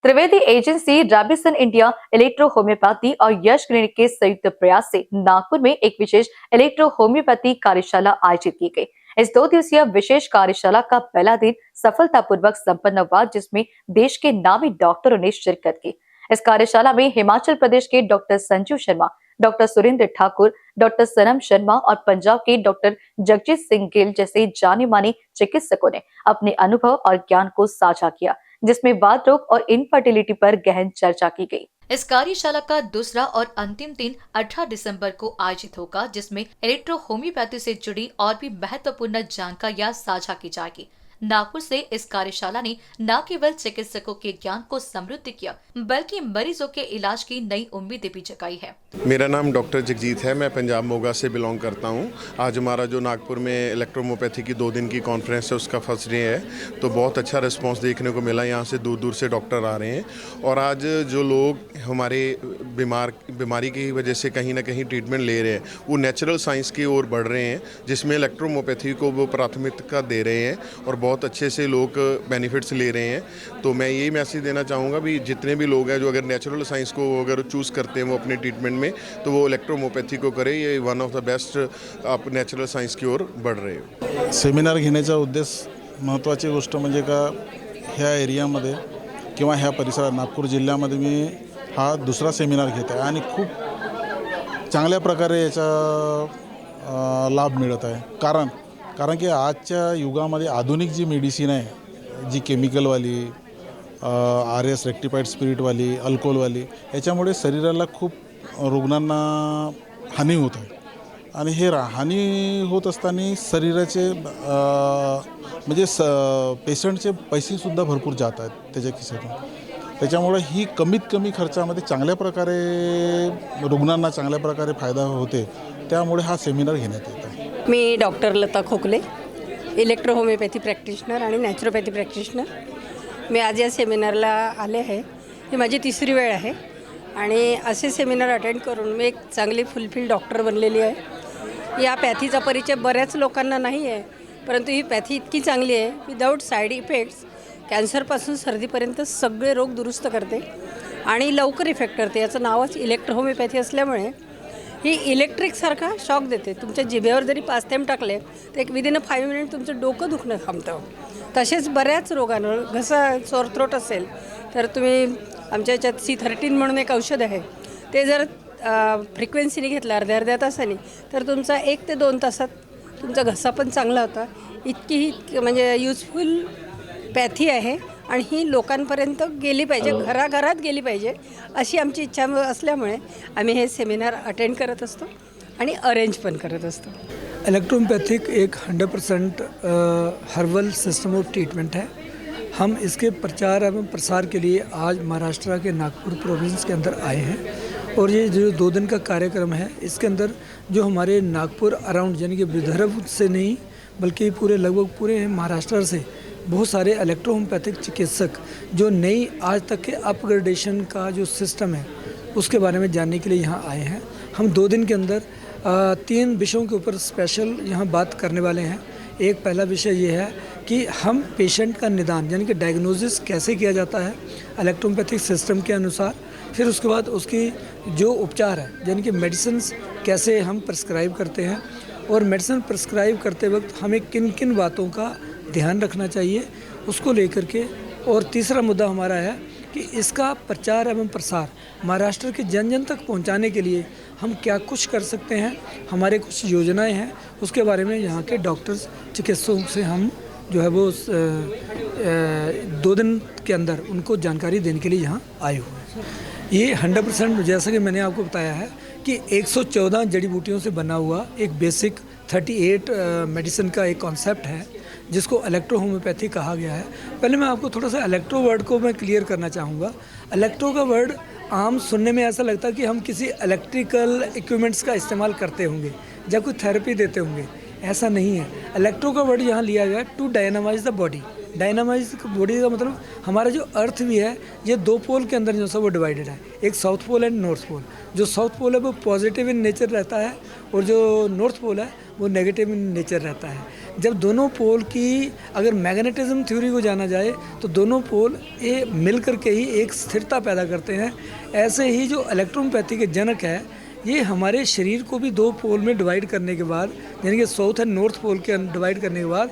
Trivedi agency, Ravisan India, electro homeopathy और Yash clinic के संयुक्त प्रयास से नागपुर में एक विशेष इलेक्ट्रो होम्योपैथी कार्यशाला आयोजित की गई। इस 2 दिवसीय विशेष कार्यशाला का पहला दिन सफलतापूर्वक संपन्न हुआ, जिसमें देश के नामी डॉक्टरों ने शिरकत की। इस कार्यशाला में हिमाचल प्रदेश के doctor Sanju Sharma, doctor Surendra Thakur, doctor Sanam Sharma और पंजाब के डॉक्टर जगजीत सिंह गिल जैसे जाने माने चिकित्सकों ने अपने अनुभव और ज्ञान को साझा किया, जिसमें वात रोग और इनफर्टिलिटी पर गहन चर्चा की गई। इस कार्यशाला का दूसरा और अंतिम दिन 18 दिसंबर को आयोजित होगा, जिसमें इलेक्ट्रो होम्योपैथी से जुड़ी और भी महत्वपूर्ण जानकारियां साझा की जाएगी। नागपुर से इस कार्यशाला ने न केवल चिकित्सकों के ज्ञान को समृद्ध किया, बल्कि मरीजों के इलाज की नई उम्मीदें भी जगाई है। मेरा नाम डॉक्टर जगजीत है, मैं पंजाब मोगा से बिलोंग करता हूँ। आज हमारा जो नागपुर में इलेक्ट्रोहोम्योपैथी की 2 दिन की कॉन्फ्रेंस है, उसका फर्स्ट डे है, तो बहुत अच्छा रिस्पांस देखने को मिला। यहाँ से दूर दूर से डॉक्टर आ रहे हैं और आज जो लोग हमारे बीमारी की वजह से कहीं ना कहीं ट्रीटमेंट ले रहे हैं, वो नेचुरल साइंस की ओर बढ़ रहे हैं, जिसमें इलेक्ट्रोहोम्योपैथी को वो प्राथमिकता दे रहे हैं और बहुत अच्छे से लोग बेनिफिट्स ले रहे हैं। तो मैं यही मैसेज देना चाहूँगा भी जितने भी लोग हैं जो अगर नेचुरल साइंस को अगर चूज़ करते हैं वो अपने ट्रीटमेंट में, तो वो इलेक्ट्रोहोम्योपैथी को करें। ये वन ऑफ द बेस्ट आप नेचुरल सायन्स की ओर बढ़ रहे हैं। सेमिनार घेण्याचा उद्देश महत्त्वाची गोष्ट म्हणजे का ह्या एरियामध्ये किंवा ह्या परिसरात नागपूर जिल्ह्यामध्ये मी हा दुसरा सेमिनार घेत आहे आणि खूप चांगल्या प्रकारे याचा लाभ मिळत आहे। कारण की आजच्या युगामध्ये आधुनिक जी मेडिसिन आहे, जी केमिकलवाली, RS रेक्टिफाईड स्पिरिटवाली, अल्कोहोलवाली, याच्यामुळे शरीराला खूप रुग्णांना हानी होत आहे आणि हे हानी होत असताना शरीराचे म्हणजे पेशंटचे पैसेसुद्धा भरपूर जात आहेत त्याच्या खिशातून। त्याच्यामुळे ही कमीत कमी खर्चामध्ये चांगल्या प्रकारे रुग्णांना चांगल्या प्रकारे फायदा होते, त्यामुळे हा सेमिनार घेण्यात येत आहे। मी डॉक्टर लता खोकले, इलेक्ट्रो होम्योपॅथी प्रॅक्टिशनर आणि नॅचरोपॅथी प्रॅक्टिशनर। मी आज या सेमिनारला आले आहे। ही माझी 3री वेळ आहे आणि असे सेमिनार अटेंड करून मी एक चांगली फुलफिल डॉक्टर बनलेली आहे। या पॅथीचा परिचय बऱ्याच लोकांना नाही आहे, परंतु ही पॅथी इतकी चांगली आहे, विदाऊट साईड इफेक्ट्स, कॅन्सरपासून सर्दीपर्यंत सगळे रोग दुरुस्त करते आणि लवकर इफेक्ट करते। याचं नावच इलेक्ट्रो होम्योपॅथी असल्यामुळे ही इलेक्ट्रिकसारखा शॉक देते। तुमच्या जिभेवर जरी 5 थेंब टाकले तर एक विदिन 5 मिनिट तुमचं डोकं दुखणं थांबतं। तसेच बऱ्याच रोगांवर, घसा सोर थ्रोट असेल तर तुम्ही आमच्या याच्यात C13 म्हणून एक औषध आहे, ते जर फ्रिक्वेन्सीने घेतलं अर्ध्या तासाने तर तुमचा 1 ते 2 तासात तुमचा घसा पण चांगला होता। इतकी ही म्हणजे युजफुल पॅथी आहे आणि ही लोकांपर्यंत गेली पाहिजे, घराघरात गेली पाहिजे, अशी आमची इच्छा असल्यामुळे आम्ही हे सेमिनार अटेंड करत असतो आणि अरेंज पण करत असतो। इलेक्ट्रोहोम्योपैथिक एक 100% हर्बल सिस्टम ऑफ ट्रीटमेंट है। हम इसके प्रचार एवं प्रसार के लिए आज महाराष्ट्र के नागपुर प्रोविंस के अंदर आए हैं और ये जो 2 दिन का कार्यक्रम है, इसके अंदर जो हमारे नागपुर अराउंड यानी कि विदर्भ से नहीं बल्कि पूरे लगभग पूरे महाराष्ट्र से बहुत सारे इलेक्ट्रोहोम्योपैथिक चिकित्सक जो नई आज तक के अपग्रेडेशन का जो सिस्टम है उसके बारे में जानने के लिए यहाँ आए हैं। हम 2 दिन के अंदर 3 विषयों के ऊपर स्पेशल यहाँ बात करने वाले हैं। एक पहला विषय ये है कि हम पेशेंट का निदान यानी कि डायग्नोसिस कैसे किया जाता है इलेक्ट्रोहोम्योपैथिक सिस्टम के अनुसार, फिर उसके बाद उसकी जो उपचार है यानी कि मेडिसिन्स कैसे हम प्रिस्क्राइब करते हैं और मेडिसिन प्रिस्क्राइब करते वक्त हमें किन किन बातों का ध्यान रखना चाहिए उसको लेकर के। और तीसरा मुद्दा हमारा है कि इसका प्रचार एवं प्रसार महाराष्ट्र के जन जन तक पहुंचाने के लिए हम क्या कुछ कर सकते हैं, हमारे कुछ योजनाएं हैं, उसके बारे में यहाँ के डॉक्टर्स चिकित्सकों से हम जो है वो 2 दिन के अंदर उनको जानकारी देने के लिए यहाँ आए हुए हैं। ये 100% जैसा कि मैंने आपको बताया है कि 114 जड़ी बूटियों से बना हुआ एक बेसिक 38 मेडिसिन का एक कॉन्सेप्ट है जिसको इलेक्ट्रो होम्योपैथी कहा गया है। पहले मैं आपको थोड़ा सा इलेक्ट्रो वर्ड को मैं क्लियर करना चाहूँगा। इलेक्ट्रो का वर्ड आम सुनने में ऐसा लगता है कि हम किसी इलेक्ट्रिकल इक्विपमेंट्स का इस्तेमाल करते होंगे या कोई थेरेपी देते होंगे, ऐसा नहीं है। इलेक्ट्रो का वर्ड यहाँ लिया गया टू डायनामाइज द बॉडी। डायनामाइज बॉडी का मतलब हमारा जो अर्थ भी है ये 2 पोल के अंदर जो सा वो डिवाइडेड है, एक south pole and north pole. जो साउथ पोल है वो पॉजिटिव इन नेचर रहता है और जो नॉर्थ पोल है वो नेगेटिव इन नेचर रहता है। जब दोनों पोल की अगर मैग्नेटिज्म थ्योरी को जाना जाए तो दोनों पोल ये मिल करके ही एक स्थिरता पैदा करते हैं। ऐसे ही जो इलेक्ट्रोपैथी के जनक है, ये हमारे शरीर को भी दो पोल में डिवाइड करने के बाद, यानी कि साउथ एंड नॉर्थ पोल के डिवाइड करने के बाद,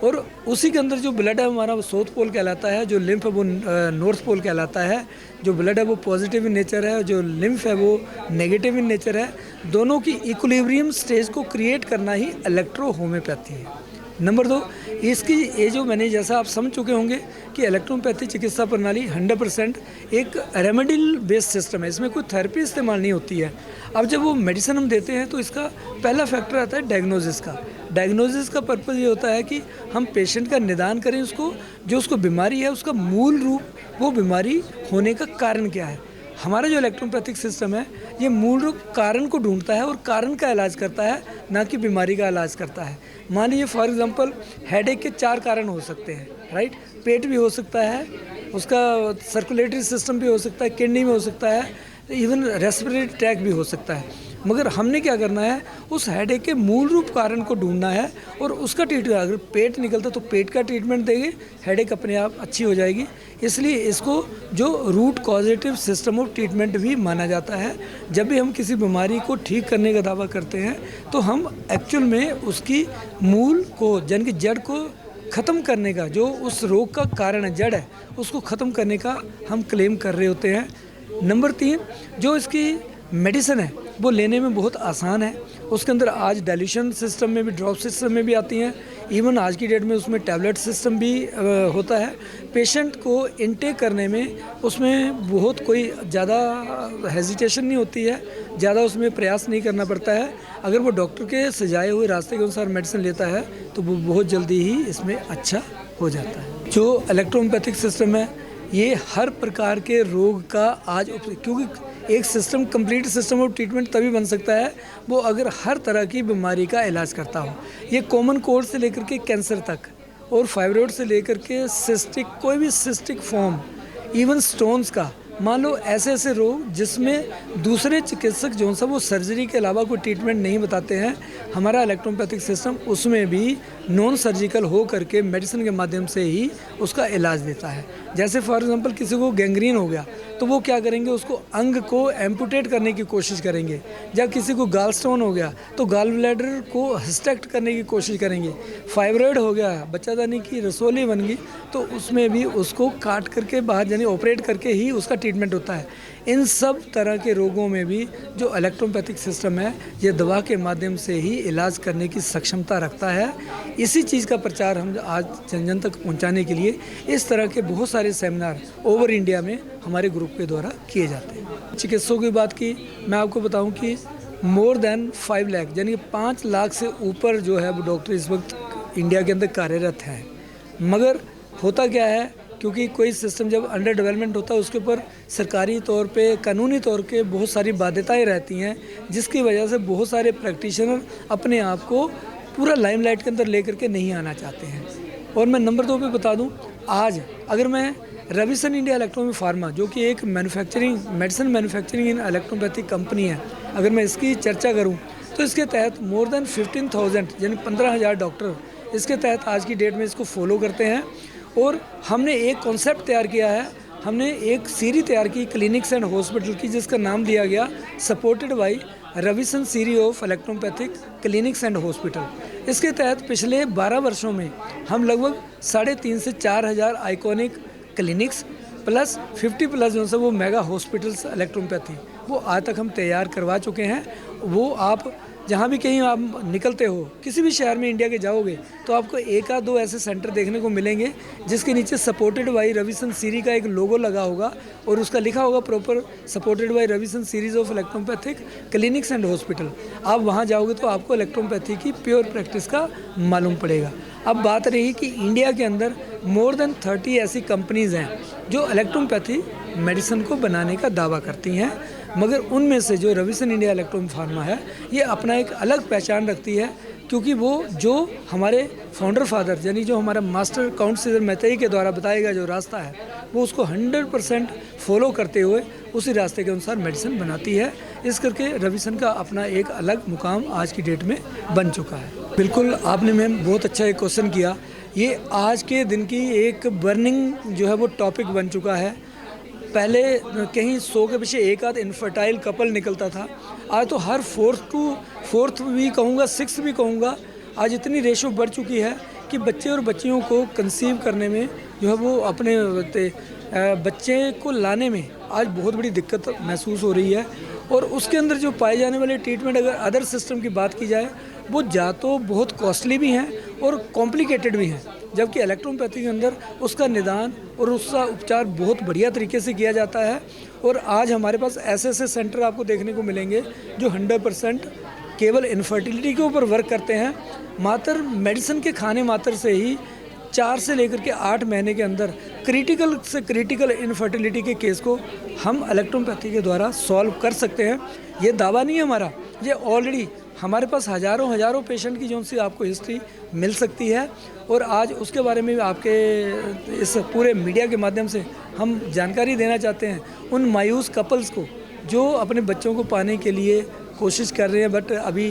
और उसी के अंदर जो ब्लड है हमारा वो साउथ पोल कहलाता है, जो लिम्फ है वो नॉर्थ पोल कहलाता है। जो ब्लड है वो पॉजिटिव इन नेचर है, जो लिम्फ है वो नेगेटिव इन नेचर है। दोनों की इक्विलिब्रियम स्टेज को क्रिएट करना ही इलेक्ट्रो होम्योपैथी है। नंबर 2, इसकी ये जो मैंने जैसा आप समझ चुके होंगे कि इलेक्ट्रोपैथी चिकित्सा प्रणाली 100% एक रेमेडियल बेस्ड सिस्टम है, इसमें कोई थेरेपी इस्तेमाल नहीं होती है। अब जब वो मेडिसिन हम देते हैं तो इसका पहला फैक्टर आता है डायग्नोसिस का। डायग्नोसिस का पर्पज़ ये होता है कि हम पेशेंट का निदान करें, उसको जो उसको बीमारी है उसका मूल रूप, वो बीमारी होने का कारण क्या है। हमारा जो इलेक्ट्रोपैथिक सिस्टम है ये मूल रूप कारण को ढूंढता है और कारण का इलाज करता है, ना कि बीमारी का इलाज करता है। मान लीजिए फॉर एग्जांपल हेडेक के 4 कारण हो सकते हैं, राइट। पेट भी हो सकता है, उसका सर्कुलेटरी सिस्टम भी हो सकता है, किडनी में हो सकता है, इवन रेस्पिरेटरी ट्रैक भी हो सकता है। मगर हमने क्या करना है, उस हेडेक के मूल रूप कारण को ढूंढना है और उसका ट्रीटमेंट, अगर पेट निकलता तो पेट का ट्रीटमेंट देंगे, हेडेक अपने आप अच्छी हो जाएगी। इसलिए इसको जो root causative system of treatment भी माना जाता है। जब भी हम किसी बीमारी को ठीक करने का दावा करते हैं तो हम एक्चुअल में उसकी मूल को, यानी कि जड़ को ख़त्म करने का, जो उस रोग का कारण है, जड़ है, उसको ख़त्म करने का हम क्लेम कर रहे होते हैं। नंबर 3, जो इसकी मेडिसिन है वो लेने में बहुत आसान है। उसके अंदर आज डाइल्यूशन सिस्टम में भी, ड्रॉप सिस्टम में भी आती हैं। इवन आज की डेट में उसमें टैबलेट सिस्टम भी होता है। पेशेंट को इनटेक करने में उसमें बहुत कोई ज़्यादा हेजिटेशन नहीं होती है, ज़्यादा उसमें प्रयास नहीं करना पड़ता है। अगर वो डॉक्टर के सजाए हुए रास्ते के अनुसार मेडिसिन लेता है तो वो बहुत जल्दी ही इसमें अच्छा हो जाता है। जो इलेक्ट्रोपैथिक सिस्टम है ये हर प्रकार के रोग का आज, क्योंकि एक system, complete system of treatment तभी बन सकता है वो अगर हर तरह की बीमारी का इलाज करता हो। ये कॉमन कोल्ड से लेकर के कैंसर तक, और फाइब्रोइड से लेकर के सिस्टिक, कोई भी सिस्टिक फॉर्म, इवन स्टोन्स का, मान लो ऐसे ऐसे रोग जिसमें दूसरे चिकित्सक जो सा वो सर्जरी के अलावा कोई ट्रीटमेंट नहीं बताते हैं, हमारा इलेक्ट्रोपैथिक सिस्टम उसमें भी नॉन सर्जिकल हो करके मेडिसिन के माध्यम से ही उसका इलाज देता है। जैसे फॉर एग्जांपल किसी को गैंग्रीन हो गया तो वो क्या करेंगे, उसको अंग को एम्पुटेट करने की कोशिश करेंगे। जब किसी को गाल स्टोन हो गया तो गाल ब्लैडर को हिस्टेक्ट करने की कोशिश करेंगे। फाइब्रॉइड हो गया, बच्चादानी की रसोली बन गई, तो उसमें भी उसको काट करके बाहर, यानी ऑपरेट करके ही उसका ट्रीटमेंट होता है। इन सब तरह के रोगों में भी जो इलेक्ट्रोपैथिक सिस्टम है ये दवा के माध्यम से ही इलाज करने की सक्षमता रखता है। इसी चीज़ का प्रचार हम आज जन जन तक पहुंचाने के लिए इस तरह के बहुत सारे सेमिनार ओवर इंडिया में हमारे ग्रुप के द्वारा किए जाते हैं। चिकित्सकों की बात की, मैं आपको बताऊं कि मोर देन 5 लाख, यानी 5 लाख से ऊपर जो है वो डॉक्टर इस वक्त इंडिया के अंदर कार्यरत हैं। मगर होता क्या है, क्योंकि कोई सिस्टम जब अंडर डेवलपमेंट होता है उसके ऊपर सरकारी तौर पे, कानूनी तौर पे बहुत सारी बाध्यताएं रहती हैं, जिसकी वजह से बहुत सारे प्रैक्टिशनर अपने आप को पूरा लाइमलाइट के अंदर लेकर के नहीं आना चाहते हैं। और मैं नंबर 2 पे बता दूं, आज अगर मैं रविसन इंडिया इलेक्ट्रो फार्मा, जो कि एक मैन्युफैक्चरिंग, मेडिसिन मैन्युफैक्चरिंग इन इलेक्ट्रोपैथिक कंपनी है, अगर मैं इसकी चर्चा करूँ तो इसके तहत मोर देन 15,000 यानी 15,000 डॉक्टर इसके तहत आज की डेट में इसको फॉलो करते हैं। और हमने एक कॉन्सेप्ट तैयार किया है, हमने एक सीरीज तैयार की क्लिनिक्स एंड हॉस्पिटल की, जिसका नाम दिया गया supported by Ravisan series of electropathic clinics and hospital. इसके तहत पिछले 12 वर्षों में हम लगभग 3,500 से 4,000 आइकॉनिक क्लिनिक्स प्लस 50+ जो है वो मेगा हॉस्पिटल्स इलेक्ट्रोपैथी वो आज तक हम तैयार करवा चुके हैं। वो आप जहाँ भी कहीं आप निकलते हो, किसी भी शहर में इंडिया के जाओगे तो आपको 1 या 2 ऐसे सेंटर देखने को मिलेंगे जिसके नीचे सपोर्टेड बाय रविसन सीरीज का एक लोगो लगा होगा और उसका लिखा होगा proper supported by Ravisan series of electropathic clinics and hospital. आप वहाँ जाओगे तो आपको इलेक्ट्रोपैथी की प्योर प्रैक्टिस का मालूम पड़ेगा। अब बात रही कि इंडिया के अंदर मोर देन 30 ऐसी कंपनीज़ हैं जो इलेक्ट्रोपैथी मेडिसिन को बनाने का दावा करती हैं, मगर उनमें से जो रविसन इंडिया इलेक्ट्रो फार्मा है ये अपना एक अलग पहचान रखती है, क्योंकि वो जो हमारे फाउंडर फादर, यानी जो हमारा मास्टर काउंट सीजर मैतेई के द्वारा बताया गया जो रास्ता है वो उसको 100% फॉलो करते हुए उसी रास्ते के अनुसार मेडिसिन बनाती है। इस करके रविसन का अपना एक अलग मुकाम आज की डेट में बन चुका है। बिल्कुल, आपने मैम बहुत अच्छा एक क्वेश्चन किया। ये आज के दिन की एक बर्निंग जो है वो टॉपिक बन चुका है। पहले कहीं 100 के पीछे एक आध इनफर्टाइल कपल निकलता था, आज तो हर फोर्थ भी कहूँगा, 6 भी कहूँगा, आज इतनी रेशो बढ़ चुकी है कि बच्चे और बच्चियों को कंसीव करने में जो है वो अपने बच्चे को लाने में आज बहुत बड़ी दिक्कत महसूस हो रही है। और उसके अंदर जो पाए जाने वाले ट्रीटमेंट, अगर अदर सिस्टम की बात की जाए, वो या तो बहुत कॉस्टली भी हैं और कॉम्प्लिकेटेड भी हैं, जबकि इलेक्ट्रोपैथी के अंदर उसका निदान और उसका उपचार बहुत बढ़िया तरीके से किया जाता है। और आज हमारे पास ऐसे सेंटर आपको देखने को मिलेंगे जो 100% केवल इनफर्टिलिटी के ऊपर वर्क करते हैं। मात्र मेडिसिन के खाने मात्र से ही 4 से लेकर के 8 महीने के अंदर क्रिटिकल से क्रिटिकल इनफर्टिलिटी के केस को हम इलेक्ट्रोपैथी के द्वारा सॉल्व कर सकते हैं। ये दावा नहीं है हमारा, ये ऑलरेडी हमारे पास हज़ारों पेशेंट की जो सी आपको हिस्ट्री मिल सकती है। और आज उसके बारे में आपके इस पूरे मीडिया के माध्यम से हम जानकारी देना चाहते हैं उन मायूस कपल्स को जो अपने बच्चों को पाने के लिए कोशिश कर रहे हैं बट अभी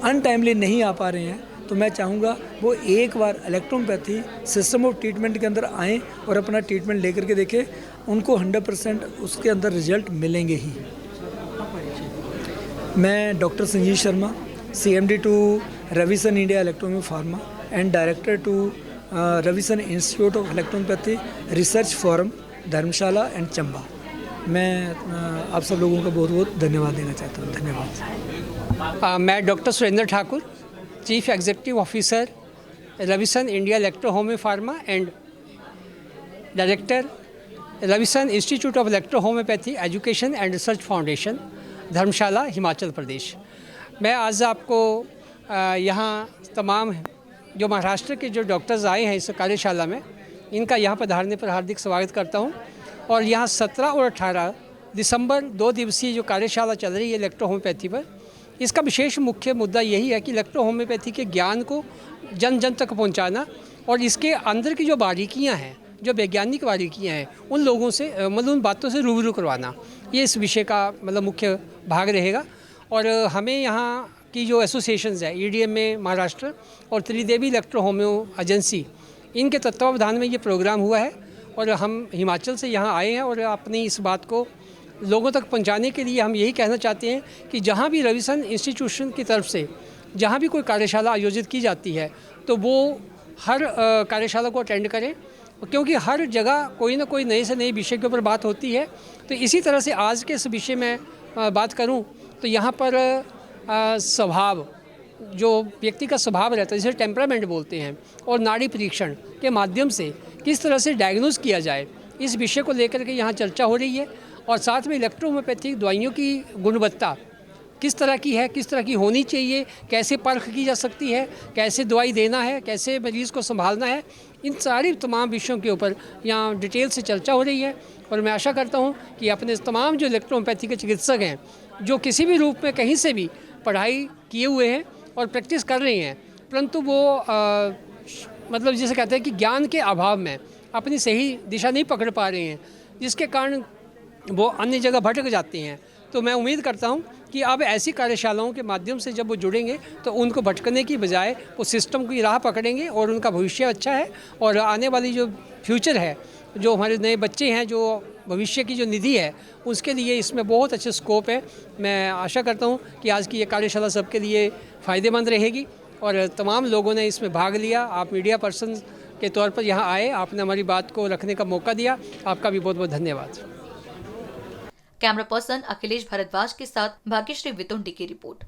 अनटाइमली नहीं आ पा रहे हैं। तो मैं चाहूँगा वो एक बार इलेक्ट्रोपैथी सिस्टम ऑफ ट्रीटमेंट के अंदर आएँ और अपना ट्रीटमेंट लेकर के देखें, उनको 100% उसके अंदर रिजल्ट मिलेंगे ही। मैं doctor Sanjeev Sharma, CMD to Ravisan India इलेक्ट्रोमी pharma and director to Ravisan institute of electropathy research forum Dharamshala and Chamba. मैं आप सब लोगों का बहुत बहुत धन्यवाद देना चाहता हूँ। धन्यवाद। मैं doctor Surendra Thakur, chief executive officer Ravisan India इलेक्ट्रोहोमी pharma and director Ravisan institute of electrohomeopathy education and research foundation, Dharamshala, Himachal Pradesh. मैं आज आपको यहाँ तमाम जो महाराष्ट्र के जो डॉक्टर्स आए हैं इस कार्यशाला में, इनका यहाँ पधारने पर हार्दिक स्वागत करता हूँ। और यहाँ 17 और 18 दिसंबर 2 दिवसीय जो कार्यशाला चल रही है इलेक्ट्रोहोम्योपैथी पर, इसका विशेष मुख्य मुद्दा यही है कि इलेक्ट्रोहोम्योपैथी के ज्ञान को जन जन तक पहुँचाना और इसके अंदर की जो बारीकियाँ हैं, जो वैज्ञानिक बारीकियाँ हैं, उन लोगों से मतलब उन बातों से रूबरू करवाना, ये इस विषय का मतलब मुख्य भाग रहेगा। और हमें यहाँ की जो एसोसिएशंस है EDM में महाराष्ट्र और त्रिदेवी इलेक्ट्रोहोम्यो एजेंसी, इनके तत्वावधान में ये प्रोग्राम हुआ है और हम हिमाचल से यहाँ आए हैं। और अपनी इस बात को लोगों तक पहुँचाने के लिए हम यही कहना चाहते हैं कि जहाँ भी रविसन इंस्टीट्यूशन की तरफ से जहाँ भी कोई कार्यशाला आयोजित की जाती है तो वो हर कार्यशाला को अटेंड करें, क्योंकि हर जगह कोई ना कोई नए से नए विषय के ऊपर बात होती है। तो इसी तरह से आज के इस विषय में बात करूं तो यहाँ पर स्वभाव, जो व्यक्ति का स्वभाव रहता है जिसे टेम्परामेंट बोलते हैं, और नाड़ी परीक्षण के माध्यम से किस तरह से डायग्नोज किया जाए, इस विषय को लेकर के यहाँ चर्चा हो रही है। और साथ में इलेक्ट्रोहोम्योपैथिक दवाइयों की गुणवत्ता किस तरह की है, किस तरह की होनी चाहिए, कैसे परख की जा सकती है, कैसे दवाई देना है, कैसे मरीज़ को संभालना है, इन सारी तमाम विषयों के ऊपर यहाँ डिटेल से चर्चा हो रही है। और मैं आशा करता हूँ कि अपने तमाम जो इलेक्ट्रोहोम्योपैथी के चिकित्सक हैं, जो किसी भी रूप में कहीं से भी पढ़ाई किए हुए हैं और प्रैक्टिस कर रहे हैं, परंतु वो मतलब जिसे कहते हैं कि ज्ञान के अभाव में अपनी सही दिशा नहीं पकड़ पा रहे हैं, जिसके कारण वो अन्य जगह भटक जाते हैं। तो मैं उम्मीद करता हूँ कि अब ऐसी कार्यशालाओं के माध्यम से जब वो जुड़ेंगे तो उनको भटकने की बजाय वो सिस्टम की राह पकड़ेंगे और उनका भविष्य अच्छा है। और आने वाली जो फ्यूचर है, जो हमारे नए बच्चे हैं, जो भविष्य की जो निधि है, उसके लिए इसमें बहुत अच्छे स्कोप है। मैं आशा करता हूँ कि आज की ये कार्यशाला सबके लिए फ़ायदेमंद रहेगी और तमाम लोगों ने इसमें भाग लिया। आप मीडिया पर्सन के तौर पर यहाँ आए, आपने हमारी बात को रखने का मौका दिया, आपका भी बहुत बहुत धन्यवाद। कैमरा पर्सन अखिलेश भारद्वाज के साथ भाग्यश्री वितुंडी की रिपोर्ट।